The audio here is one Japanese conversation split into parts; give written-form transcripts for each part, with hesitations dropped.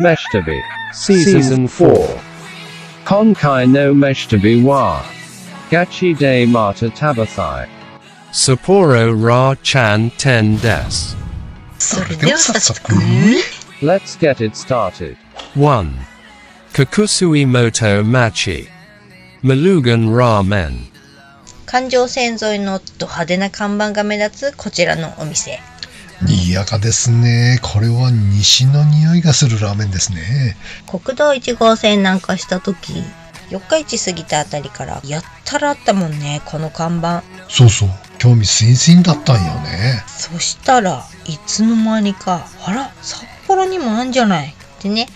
Meshtabi Season 4 Konkai no Meshtabi wa Gachi de Mata Tabathai Sapporo Ra Chan 10 des. それでは早速 Let's get it started. 1. Kakusui Moto Machi Malugan Ramen 環状線沿いのド派手な看板が目立つこちらのお店。賑やかですね。これは西の匂いがするラーメンですね。国道1号線南下した時、四日市過ぎたあたりからやったらあったもんね、この看板。そうそう、興味津々だったんよね。そしたらいつの間にか、あら札幌にもあんじゃないってね。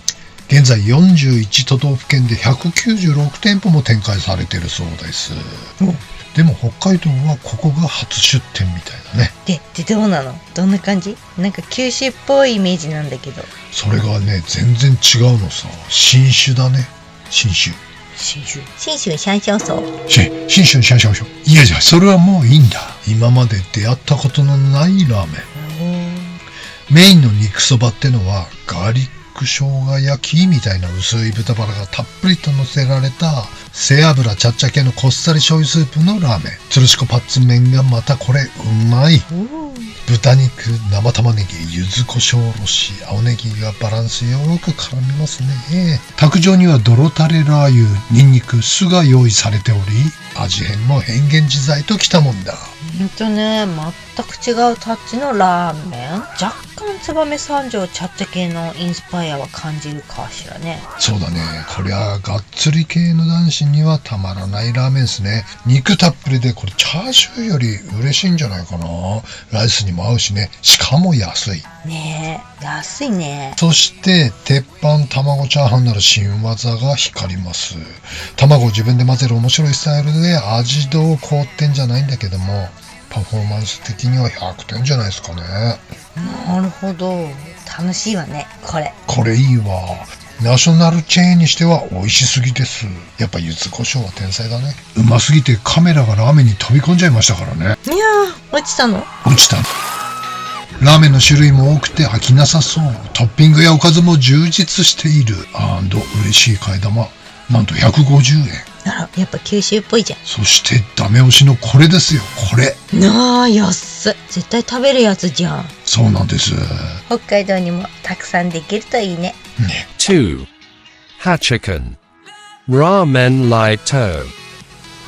現在41都道府県で196店舗も展開されているそうです。でも北海道はここが初出店みたいだね。でどうなの？どんな感じ？なんか九州っぽいイメージなんだけど。それがね、全然違うのさ。新種だね。新種信州山椒草。新種シャンシャンシャン。いやじゃあそれはもういいんだ。今まで出会ったことのないラーメン。メインの肉そばってのはガーリック生姜焼きみたいな薄い豚バラがたっぷりと乗せられた背脂ちゃっちゃ系のこっさり醤油スープのラーメン。つるしこパッツン麺がまたこれうまい。豚肉、生玉ねぎ、柚子胡椒おろし、青ネギがバランスよく絡みますね。卓上には泥タレラー油、ニンニク、酢が用意されており、味変も変幻自在ときたもんだ。ね、全く違うタッチのラーメン。若干燕三条ちゃっちゃ系のインスパイアは感じるかしらね。そうだね。こりゃがっつり系の男子にはたまらないラーメンですね。肉たっぷりでこれチャーシューより嬉しいんじゃないかな。ライスにも合うしね。しかも安い。ねえ、安いね。そして鉄板卵チャーハンなる新技が光ります。卵を自分で混ぜる面白いスタイルで味どう凍ってんじゃないんだけども、パフォーマンス的には100点じゃないですかね。なるほど。楽しいわね、これ。これいいわ。ナショナルチェーンにしては美味しすぎです。やっぱ柚子胡椒は天才だね。うますぎてカメラがラーメンに飛び込んじゃいましたからね。いやー、落ちたの？落ちた。ラーメンの種類も多くて飽きなさそう。トッピングやおかずも充実している。嬉しい替え玉。なんと150円。あら、やっぱ九州っぽいじゃん。そしてダメ押しのこれですよ、これ。なあ、安い。絶対食べるやつじゃん。そうなんです。北海道にもたくさんできるといいね。ね。 2. Hachikan Ramen Laito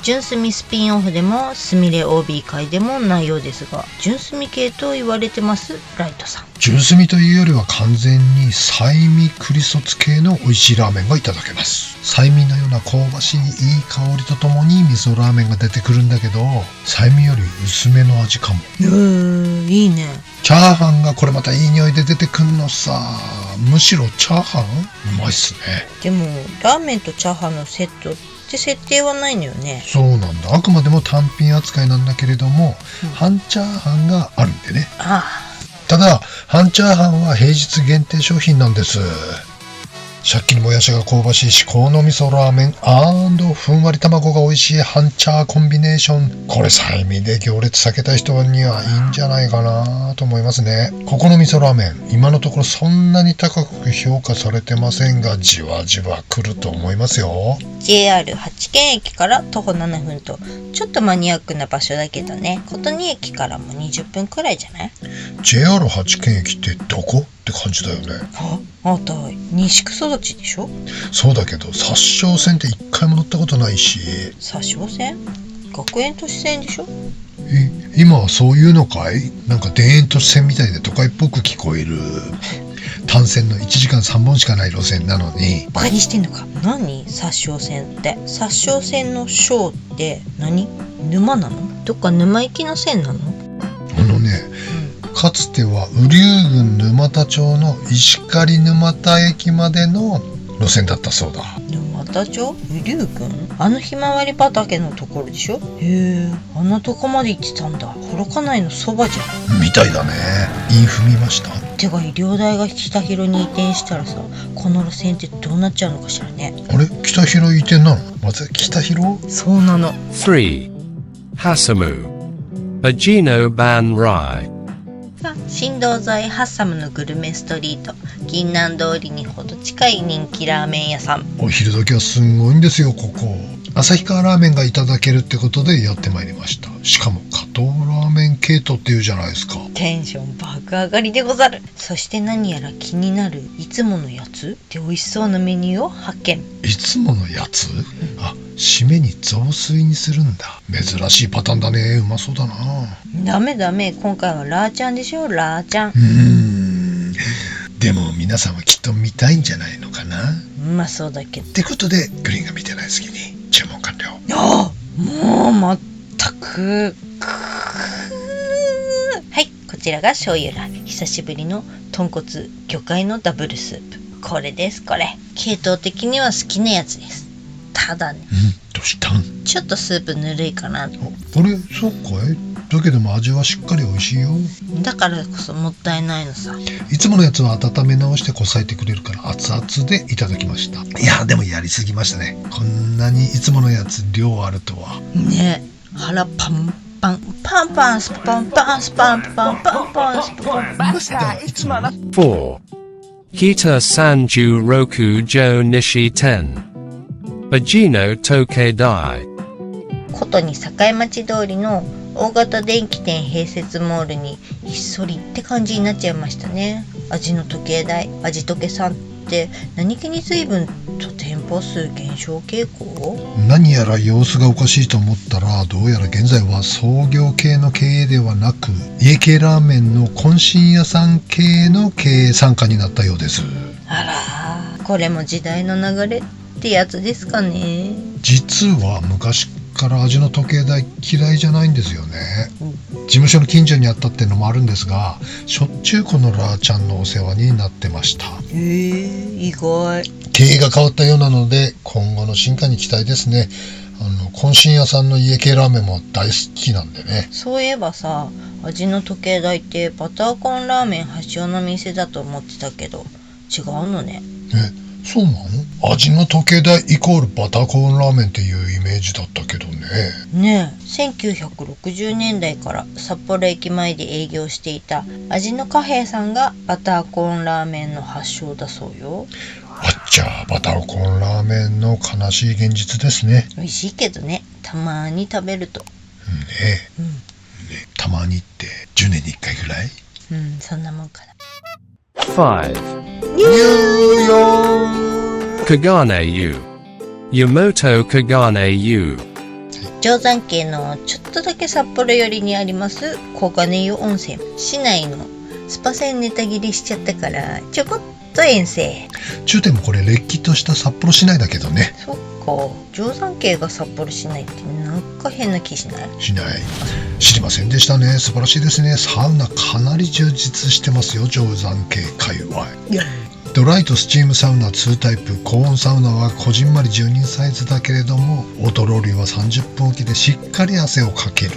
純粋スピンオフでもスミレ OB 会でもないようですが、純粋系と言われてますライトさん。純粋というよりは完全にサイミクリソツ系の美味しいラーメンがいただけます。サイミのような香ばしいいい香りとともに味噌ラーメンが出てくるんだけど、サイミより薄めの味かも。いいね。チャーハンがこれまたいい匂いで出てくんのさ。むしろチャーハンうまいっすね。でもラーメンとチャーハンのセットって設定はないのよね。そうなんだ。あくまでも単品扱いなんだけれども、半チャーハンがあるんでね。ただ半チャーハンは平日限定商品なんです。シャッキリもやしが香ばしい至高の味噌ラーメン&ふんわり卵が美味しい半チャーコンビネーション。これサイミで行列避けた人にはいいんじゃないかなと思いますね。ここの味噌ラーメン、今のところそんなに高く評価されてませんが、じわじわ来ると思いますよ。JR 八軒駅から徒歩7分とちょっとマニアックな場所だけどね。琴仁駅からも20分くらいじゃない？ JR 八軒駅ってどこって感じだよね。あたい西区育ちでしょ。そうだけど札沼線って一回も乗ったことないし。札沼線？学園都市線でしょ。今はそういうのかい？なんか田園都市線みたいで都会っぽく聞こえる。単線の1時間3本しかない路線なのに。バカにしてんのか。何札沼線って。札沼線の小って何？沼なの？どっか沼行きの線なの？かつては雨竜郡沼田町の石狩沼田駅までの路線だったそうだ。沼田町？雨竜郡？あのひまわり畑のところでしょ。へえ、あんなとこまで行ってたんだ。幌加内のそばじゃん。みたいだね。インフ見ました。てか医療大が北広に移転したらさ、この路線ってどうなっちゃうのかしらね。あれ、北広移転なの？まず北広？そうなの。 3. Hasamu Ajino Ban Rai 新道沿いハッサムのグルメストリート、銀南通りにほど近い人気ラーメン屋さん。お昼時はすごいんですよ、ここ。旭川ラーメンがいただけるってことでやってまいりました。しかも加藤ラーメン系統っていうじゃないですか。テンション爆上がりでござる。そして何やら気になるいつものやつで美味しそうなメニューを発見。いつものやつ？あ、締めに雑炊にするんだ。珍しいパターンだね。うまそうだな。ダメダメ、今回はラーちゃんでしょ、ラーちゃん。でも皆さんはきっと見たいんじゃないのかな。うまそうだけど。ってことでグリーンが見てない隙に注文完了。ああ、もうまったく。はい、こちらが醤油ラーメン。久しぶりの豚骨魚介のダブルスープ。これです、これ。系統的には好きなやつです。ただね、どうしたん？ちょっとスープぬるいかな。あれ、そうかい？だけども味はしっかり美味しいよ。だからこそもったいないのさ。いつものやつは温め直してこさえてくれるから熱々でいただきました。いやでもやりすぎましたね。こんなにいつものやつ量あるとはね。腹パンパンパンパンスパンパンスパンパンパンパンスパンパン。じゃあいつもの4. Kita Sanju Roku Jo Nishi 10. Bajino Tokedai. ことに境町通りの大型電気店併設モールにひっそりって感じになっちゃいましたね。味の時計台、味時計さんって何気に随分と店舗数減少傾向？何やら様子がおかしいと思ったら、どうやら現在は創業系の経営ではなく家系ラーメンの懇親屋さん系の経営参加になったようです。あら、これも時代の流れってやつですかね。実は昔から味の時計台嫌いじゃないんですよね。事務所の近所にあったってのもあるんですが、しょっちゅうこのラーちゃんのお世話になってました。意外。経営が変わったようなので今後の進化に期待ですね。懇親屋さんの家系ラーメンも大好きなんでね。そういえばさ、味の時計台ってバターコーンラーメン発祥の店だと思ってたけど違うのね。そうなの？味の時計台イコールバターコーンラーメンっていうイメージだったけどね。ねえ、1960年代から札幌駅前で営業していた味の貨幣さんがバターコーンラーメンの発祥だそうよ。あっちゃバターコーンラーメンの悲しい現実ですね。美味しいけどね、たまに食べると。たまにって10年に1回ぐらい？そんなもんかな。5. Kagane U. Yamoto Kagane U. 定山渓のちょっとだけ札幌寄りにあります小金湯温泉。市内のスパ船ネタ切りしちゃったからちょこっと遠征。中点もこれれっきとした札幌市内だけどね。そっか、定山渓が札幌市内ってなんか変な気しない？しない。知りませんでしたね。素晴らしいですね。サウナかなり充実してますよ、定山渓界隈。ドライとスチームサウナ2タイプ。高温サウナはこじんまり10人サイズだけれども、オートロウリュは30分おきでしっかり汗をかける。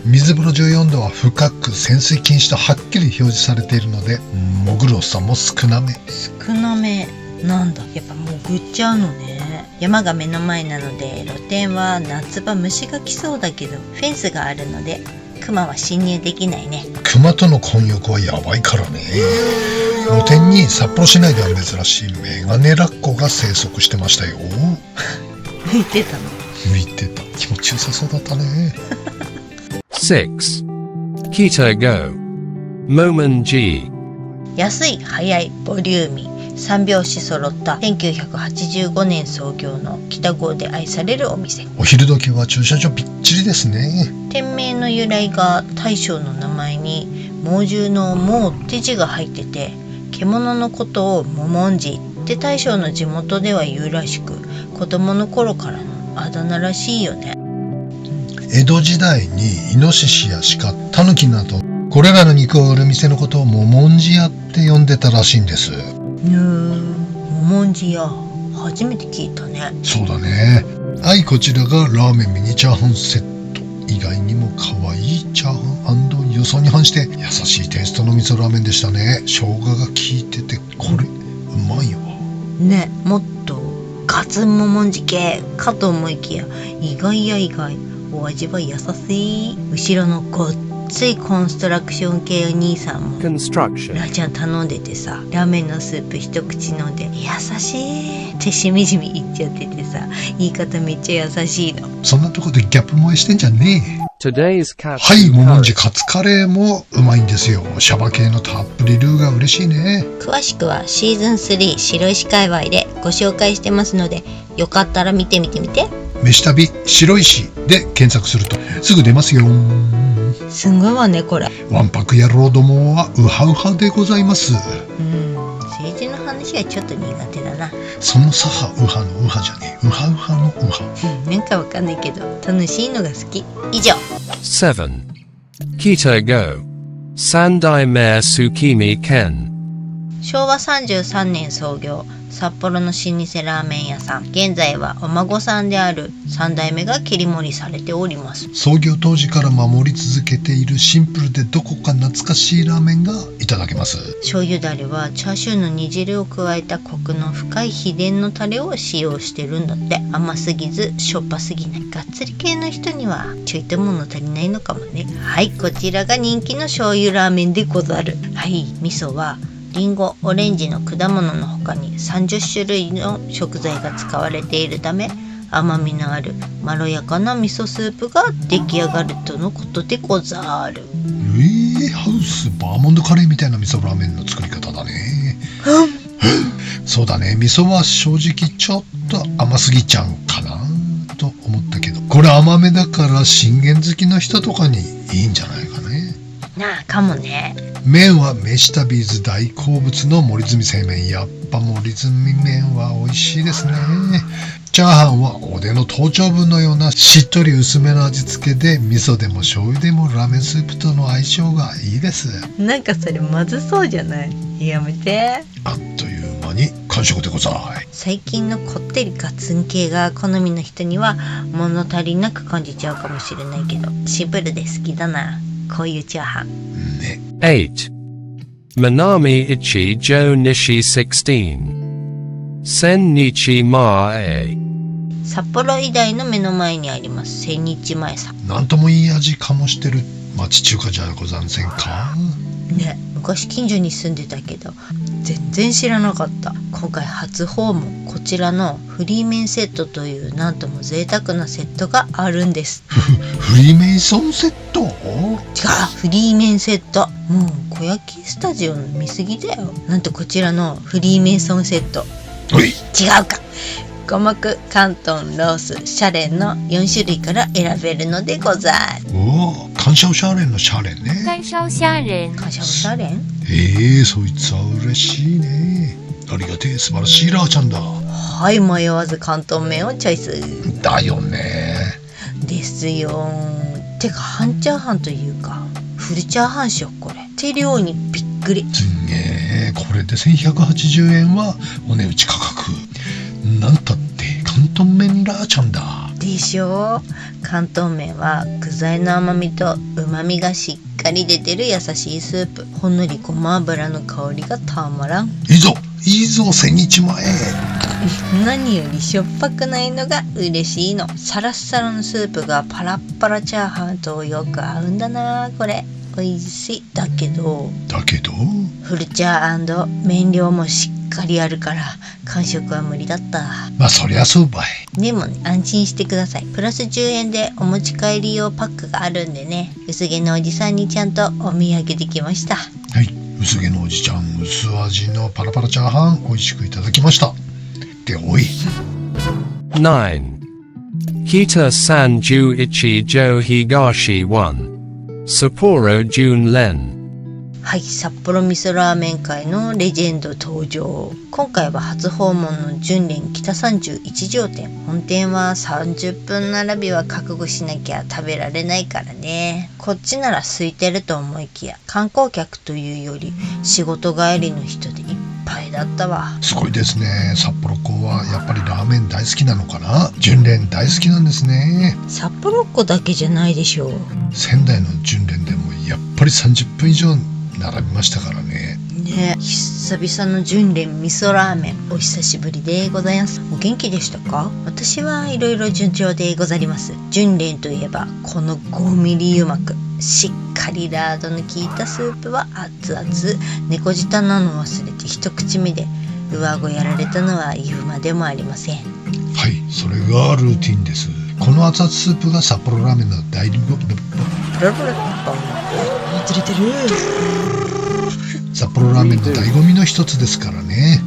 水風呂14度は深く潜水禁止とはっきり表示されているので、潜るおっさんも少なめ。少なめなんだ。やっぱ潜っちゃうのね。山が目の前なので露天は夏場虫が来そうだけどフェンスがあるのでクマは侵入できないね。クマとの混浴はやばいからね。露天に札幌市内では珍しいメガネラッコが生息してましたよ。浮いてたの？浮いてた。気持ちよさそうだったね。6. Kita Go. Momen G. 安い、早い、ボリューミー、三拍子揃った1985年創業の北郷で愛されるお店。お昼時は駐車場ぴっちりですね。店名の由来が大将の名前に猛獣の猛って字が入ってて、獣のことをモモンジって大将の地元では言うらしく、子供の頃からのあだ名らしいよね。江戸時代にイノシシや鹿、タヌキなどこれらの肉を売る店のことをモモンジ屋って呼んでたらしいんです。モモンジ屋、初めて聞いたね。そうだね。はい、こちらがラーメンミニチャーハンセット。意外にも可愛いチャーハン&予想に反して優しいテイストの味噌ラーメンでしたね。生姜が効いててこれうまいわね。もっとガツンモモンジ系かと思いきや意外や意外、お味は優しい。後ろのごっついコンストラクション系お兄さんも construction, ラーちゃん頼んでてさ、ラーメンのスープ一口飲んで優しいってしみじみ言っちゃっててさ、言い方めっちゃ優しいの。そんなとこでギャップ萌えしてんじゃねえ。 today's cat はい、ももんじ curry, カツカレーもうまいんですよ。シャバ系のたっぷりルーが嬉しいね。詳しくはシーズン3白石界隈でご紹介してますので、よかったら見てみてみて。飯旅白石で検索するとすぐ出ますよ。すごいわねこれ。わんぱく野郎どもはウハウハでございます。政治の話はちょっと苦手だな。その左派右派の右派じゃねえ、ウハウハのウハ。なんかわかんないけど楽しいのが好き。以上。 7. Kita Go. Sandai Mayor Tsukimi Ken. 昭和33年創業、札幌の老舗ラーメン屋さん。現在はお孫さんである3代目が切り盛りされております。創業当時から守り続けているシンプルでどこか懐かしいラーメンがいただけます。醤油だれはチャーシューの煮汁を加えたコクの深い秘伝のタレを使用してるんだって。甘すぎずしょっぱすぎない。がっつり系の人にはちょいと物足りないのかもね。はい、こちらが人気の醤油ラーメンでござる。はい、味噌はリンゴ、オレンジの果物の他に30種類の食材が使われているため、甘みのあるまろやかな味噌スープが出来上がるとのことでござる。ハウスバーモンドカレーみたいな味噌ラーメンの作り方だね。そうだね、味噌は正直ちょっと甘すぎちゃうかなと思ったけど、これ甘めだから信玄好きの人とかにいいんじゃないかね。なあ、かもね。麺は飯旅ーズ大好物の森住製麺。やっぱ森住麺は美味しいですね。チャーハンはおでの頭頂部のようなしっとり薄めの味付けで、味噌でも醤油でもラーメンスープとの相性がいいです。なんかそれまずそうじゃない？やめて。あっという間に完食でござい。最近のこってりガツン系が好みの人には物足りなく感じちゃうかもしれないけど、シンプルで好きだな、こういうチャーハンね。 8. Manami Ichi Jo Nishi 16. Sen Nichi Mae. 札幌医大の目の前にあります千日前さん。なんともいい味かもしてる町中華じゃござんせんかね、昔近所に住んでたけど全然知らなかった。今回初訪問。こちらのフリーメンセットというなんとも贅沢なセットがあるんです。フリーメイソンセット？違う、フリーメンセット。もう小焼きスタジオの見過ぎだよ。なんとこちらのフリーメイソンセット、おい、違うか、五目、広東、ロース、シャレンの4種類から選べるのでござる。おお、感謝おしゃれんのシャレンね。干烧虾仁、感謝おしゃれん。そいつは嬉しいね。ありがてえ、素晴らしいラーちゃんだ。はい、迷わず広東麺をチョイスだよね。ですよ。てか半チャーハンというかフルチャーハンしよこれ。手量にびっくり。すんげえ、これで1180円はお値打ち価格。なんたって広東麺ラーちゃんだでしょ。広東麺は具材の甘みと旨みがしっかり出てる優しいスープ。ほんのりごま油の香りがたまらん。いいぞ千日前。何よりしょっぱくないのが嬉しいの。サラッサラのスープがパラッパラチャーハンとよく合うんだな。これ美味しい。だけどフルチャー&麺量もしっかりあるから完食は無理だった。まあそりゃそうばい。でも、ね、安心してください。プラス10円でお持ち帰り用パックがあるんでね。薄毛のおじさんにちゃんとお土産できました。はい、薄毛のおじちゃん薄味のパラパラチャーハン美味しくいただきました。でおい。 9. Kita San Ju Ichi Jo Higashi 1. Sapporo Junlen. はい、札幌味噌ラーメン界のレジェンド登場。今回は初訪問の純連北31条店。本店は30分並びは覚悟しなきゃ食べられないからね。こっちなら空いてると思いきや観光客というより仕事帰りの人でいっぱいだったわ。すごいですね。札幌子はやっぱりラーメン大好きなのかな。純連大好きなんですね。札幌っ子だけじゃないでしょう。仙台の純連でもやっぱり30分以上並びましたからね。ね、久々の純連味噌ラーメンお久しぶりでございます。お元気でしたか？私はいろいろ順調でござります。純連といえばこの5ミリ油膜。しっかりラードの効いたスープは熱々。猫舌なの忘れて一口目で上顎やられたのは言うまでもありません。はい、それがルーティンです。この熱々スープが札幌ラーメンの大流行。ずれてる。札幌ラーメンの醍醐味の一つですからね。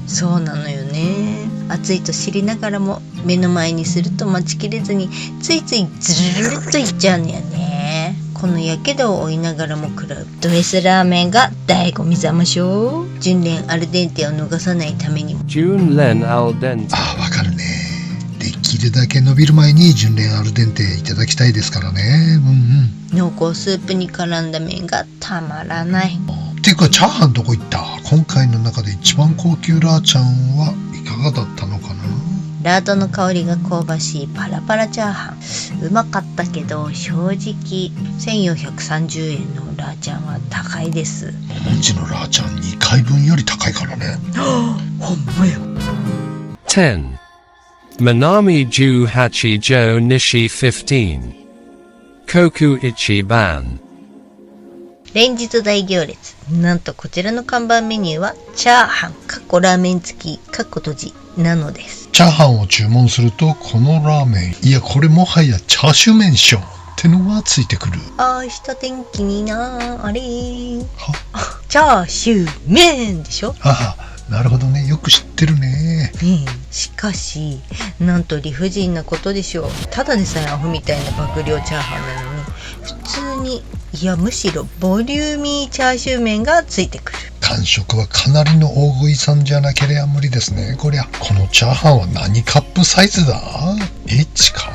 そうなのよね。暑いと知りながらも目の前にすると待ちきれずについついズルルルっといっちゃうのよね。このやけどを負いながらも食らうド S ラーメンが醍醐味ざましょう。純連アルデンテを逃さないためにも。純連アルデンテ。ああ、わかるね。できるだけ伸びる前に純連アルデンテいただきたいですからね。濃厚スープに絡んだ麺がたまらない。っていうか、チャーハンどこ行った？今回の中で一番高級ラーちゃんはいかがだったのかな？ラードの香りが香ばしいパラパラチャーハン。うまかったけど正直1430円のラーちゃんは高いです。うちのラーちゃん2回分より高いからね。ほんまや。10. Manami Juhachi Jo Nishi 15. Koku Ichiban. 連日大行列。なんとこちらの看板メニューはチャーハンラーメン付き閉じなのです。チャーハンを注文すると、このラーメン、いやこれもはやチャーシュー麺っしょってのがついてくる。明日天気になあれチャーシュー麺でしょ。ああ、なるほどね。よく知ってるね。しかしなんと理不尽なことでしょう。ただでさえアホみたいな爆量チャーハンなのに普通に、いやむしろボリューミーチャーシュー麺がついてくる。感触はかなりの大食いさんじゃなければ無理ですね。こりゃこのチャーハンは何カップサイズだ？H か。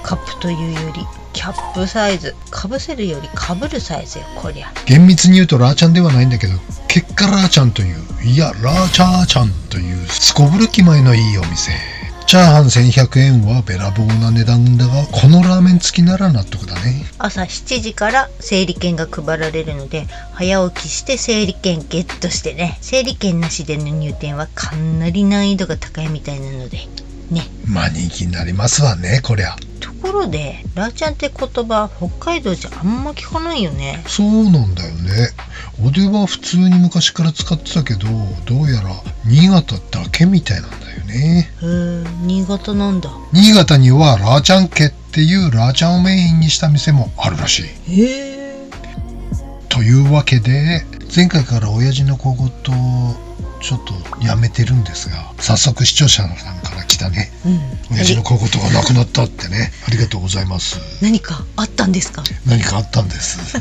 カップというよりキャップサイズ。かぶせるよりかぶるサイズよこりゃ。厳密に言うとラーちゃんではないんだけど、結果ラーちゃんという、いやラーチャーちゃんというすこぶる気前のいいお店。チャーハン1100円はべらぼうな値段だが、このラーメン付きなら納得だね。朝7時から整理券が配られるので早起きして整理券ゲットしてね。整理券なしでの入店はかなり難易度が高いみたいなのでね。まあ人気になりますわねこりゃ。ところでラーちゃんって言葉北海道じゃあんま聞かないよね。そうなんだよね。俺は普通に昔から使ってたけど、どうやら新潟だけみたいなんだよね。へえ、新潟なんだ。新潟にはラーちゃん家っていうラーちゃんをメインにした店もあるらしい。へえ。というわけで、前回から親父の小言ちょっとやめてるんですが、早速視聴者さんから来たね。親父の小言がなくなったってね。ありがとうございます。何かあったんですか？何かあったんです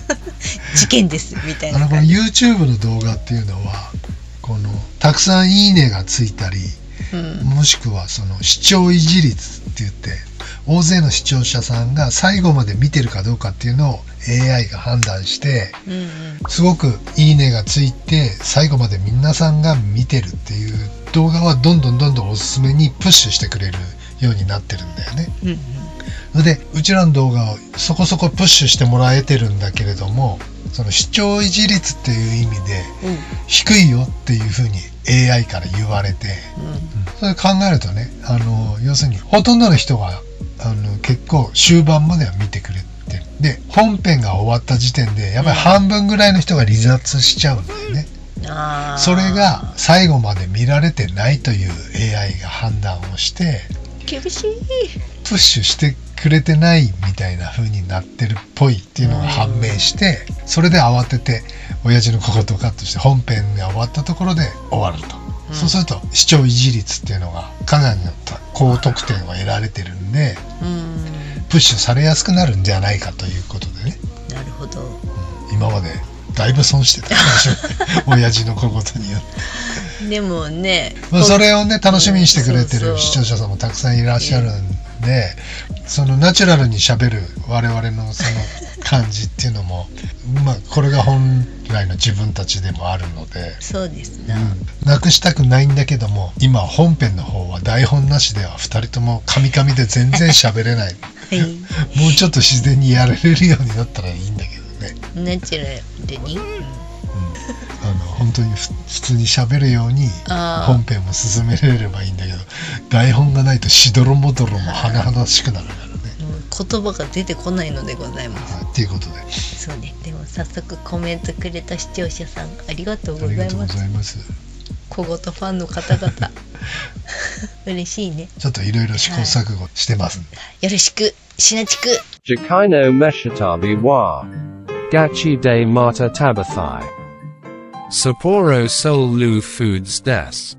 事件ですみたいな。この YouTube の動画っていうのは、このたくさんいいねがついたり、もしくはその視聴維持率って言って、大勢の視聴者さんが最後まで見てるかどうかっていうのを AI が判断して、すごくいいねがついて最後まで皆さんが見てるっていう動画はどんどんおすすめにプッシュしてくれるようになってるんだよね。で、うちらの動画をそこそこプッシュしてもらえてるんだけれども、その視聴維持率っていう意味で低いよっていうふうに AI から言われて、それ考えるとね、要するにほとんどの人が結構終盤までは見てくれて、で本編が終わった時点でやっぱり半分ぐらいの人が離脱しちゃうんだよね。それが最後まで見られてないという AI が判断をして厳しいプッシュしてくれてないみたいな風になってるっぽいっていうのが判明して、それで慌てて親父の小言をカットして本編が終わったところで終わると、そうすると視聴維持率っていうのがかなりの高得点を得られてるんで、プッシュされやすくなるんじゃないかということでね。なるほど。今までだいぶ損してた親父の小言によってでもね、それをね楽しみにしてくれてる視聴者さんもたくさんいらっしゃるんで、そのナチュラルに喋る我々のその感じっていうのもこれが本来の自分たちでもあるので、そうですね、なくしたくないんだけども、今本編の方は台本なしでは2人ともカミカミで全然喋れないもうちょっと自然にやれるようになったらいいんだけどね。ナチュラルに、本当に普通に喋るように本編も進めれればいいんだけど、台本がないとしどろもどろも甚だしくなるからね。言葉が出てこないのでございます。はい、っていうことで。そうね。でも早速コメントくれた視聴者さんありがとうごありがとうございます。ざいます。小言ファンの方々嬉しいね。ちょっといろいろ試行錯誤してますんで。よろしくシナチク。 Jakaino Meshitabi wa. Gachi de Mata Tabathai. Sapporo Seoul Lu Foods Des.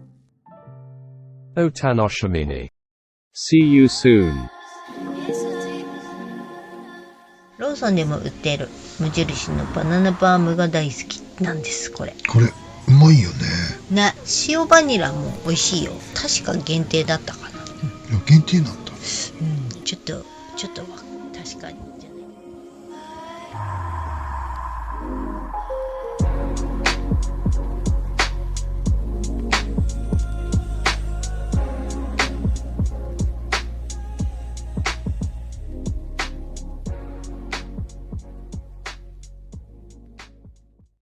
Otanoshimini. See you soon. ローソンでも売っている無印のバナナバームが大好きなんです。これこれうまいよね。ね、塩バニラも美味しいよ。確か限定だったかな。いや限定なんだ。ちょっと